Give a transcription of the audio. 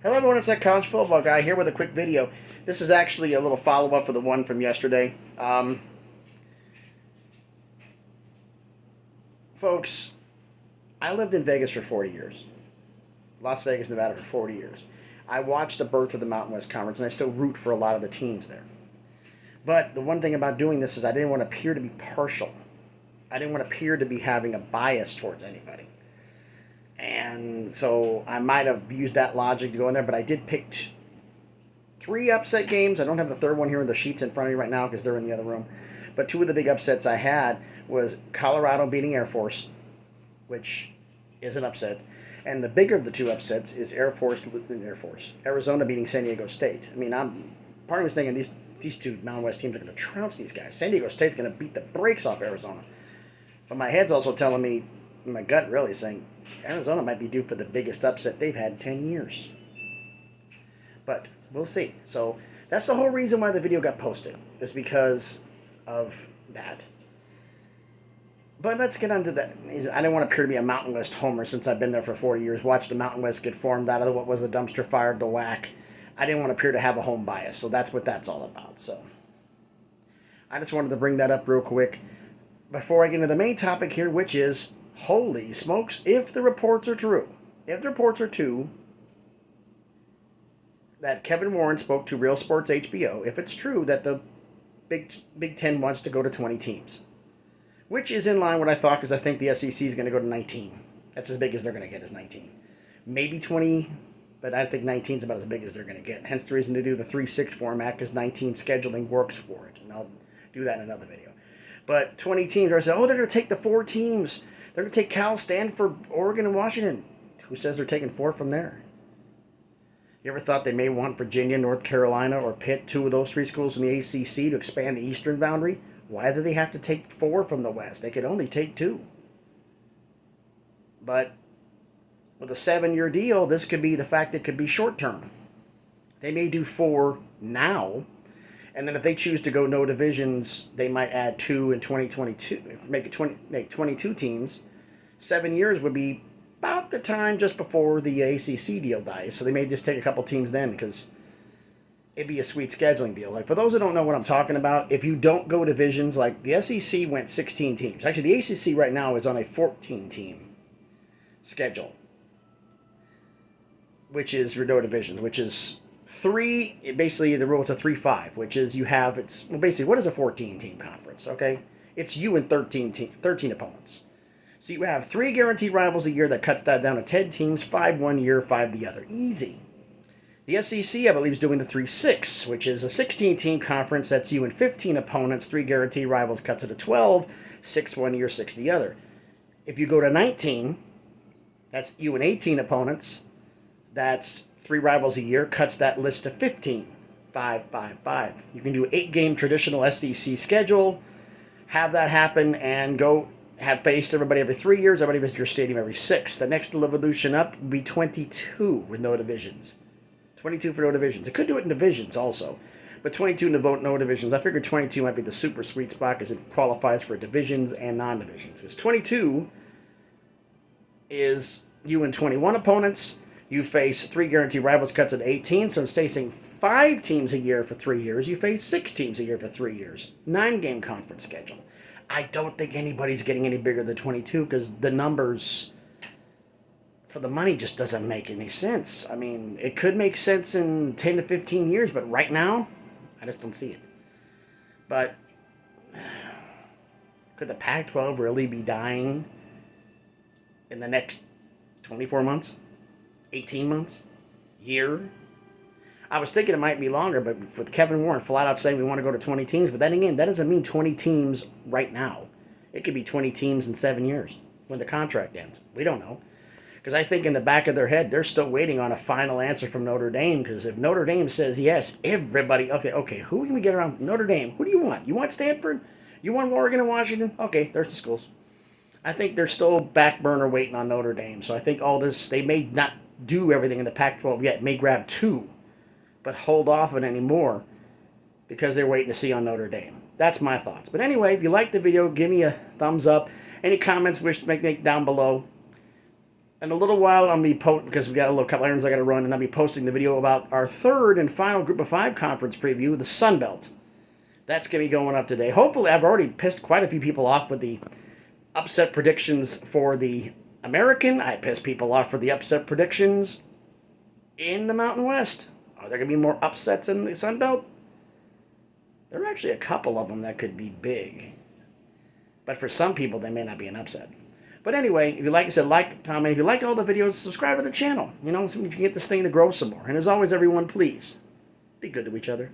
Hello everyone, it's that college football guy here with a quick video. This is actually a little follow-up for the one from yesterday. Folks, I lived in Vegas for 40 years. Las Vegas, Nevada for 40 years. I watched the birth of the Mountain West Conference, and I still root for a lot of the teams there. But the one thing about doing this is I didn't want to appear to be partial. I didn't want to appear to be having a bias towards anybody. And so I might have used that logic to go in there, but I did pick three upset games. I don't have the third one here in the sheets in front of me right now because they're in the other room. But two of the big upsets I had was Colorado beating Air Force, which is an upset. And the bigger of the two upsets is Arizona beating San Diego State. I mean, part of me was thinking these two Mountain West teams are going to trounce these guys. San Diego State's going to beat the brakes off Arizona. But my head's also telling me, my gut really is saying, Arizona might be due for the biggest upset they've had in 10 years. But we'll see. So that's the whole reason why the video got posted, is because of that. But let's get on to that. I didn't want to appear to be a Mountain West homer since I've been there for 40 years. Watched the Mountain West get formed out of what was a dumpster fire of the WAC. I didn't want to appear to have a home bias, so that's what that's all about. So I just wanted to bring that up real quick before I get into the main topic here, which is, holy smokes, if the reports are true, that Kevin Warren spoke to Real Sports HBO, if it's true that the Big Ten wants to go to 20 teams, which is in line with what I thought, because I think the SEC is going to go to 19. That's as big as they're going to get, is 19. Maybe 20, but I think 19 is about as big as they're going to get. Hence the reason to do the 3-6 format, because 19 scheduling works for it. And I'll do that in another video. But 20 teams, I said, oh, they're going to take the 4 teams. They're going to take Cal, Stanford, Oregon, and Washington. Who says they're taking 4 from there? You ever thought they may want Virginia, North Carolina, or Pitt, 2 of those 3 schools from the ACC, to expand the eastern boundary? Why do they have to take 4 from the West? They could only take 2. But with a 7-year deal, this could be the fact it could be short term. They may do 4 now, and then if they choose to go no divisions, they might add 2 in 2022, make 22 teams. 7 years would be about the time just before the ACC deal dies. So they may just take a couple teams then, because it'd be a sweet scheduling deal. Like, for those who don't know what I'm talking about, if you don't go divisions, like the SEC went 16 teams. Actually, the ACC right now is on a 14-team schedule, which is for no divisions, which is 3, basically the rule is a 3-5, which is basically, what is a 14-team conference, okay? It's you and 13 opponents. So you have 3 guaranteed rivals a year. That cuts that down to 10 teams, 5 one year, 5 the other. Easy. The SEC, I believe, is doing the 3-6, which is a 16-team conference. That's you and 15 opponents, 3 guaranteed rivals, cuts it to 12, 6 one year, 6 the other. If you go to 19, that's you and 18 opponents. That's 3 rivals a year, cuts that list to 15, 5, 5, 5. You can do an 8-game traditional SEC schedule, have that happen, and go have faced everybody every 3 years, everybody visits your stadium every 6. The next evolution up would be 22 with no divisions. 22 for no divisions. It could do it in divisions also, but 22 no divisions. I figured 22 might be the super sweet spot because it qualifies for divisions and non-divisions. Because 22 is you and 21 opponents. You face 3 guaranteed rivals, cuts at 18. So instead of facing 5 teams a year for 3 years, you face 6 teams a year for 3 years. 9-game conference schedule. I don't think anybody's getting any bigger than 22 because the numbers for the money just doesn't make any sense. I mean, it could make sense in 10 to 15 years, but right now, I just don't see it. But could the Pac-12 really be dying in the next 24 months? 18 months? Year? I was thinking it might be longer, but with Kevin Warren flat out saying we want to go to 20 teams, but then again, that doesn't mean 20 teams right now. It could be 20 teams in 7 years when the contract ends. We don't know. Because I think in the back of their head, they're still waiting on a final answer from Notre Dame, because if Notre Dame says yes, everybody, okay, who can we get around Notre Dame? Who do you want? You want Stanford? You want Oregon and Washington? Okay, there's the schools. I think they're still back burner waiting on Notre Dame. So I think all this, they may not do everything in the Pac-12 yet, may grab 2. But hold off on any more because they're waiting to see on Notre Dame. That's my thoughts. But anyway, if you like the video, give me a thumbs up. Any comments wish to make down below. in a little while, I'll be because we got a little couple errands I got to run, and I'll be posting the video about our third and final Group of 5 conference preview, the Sun Belt. That's going to be going up today. Hopefully, I've already pissed quite a few people off with the upset predictions for the American. I pissed people off for the upset predictions in the Mountain West. Are there going to be more upsets in the Sun Belt? There are actually a couple of them that could be big. But for some people, they may not be an upset. But anyway, if you like, I said, like, comment. If you liked all the videos, subscribe to the channel. You know, so you can get this thing to grow some more. And as always, everyone, please be good to each other.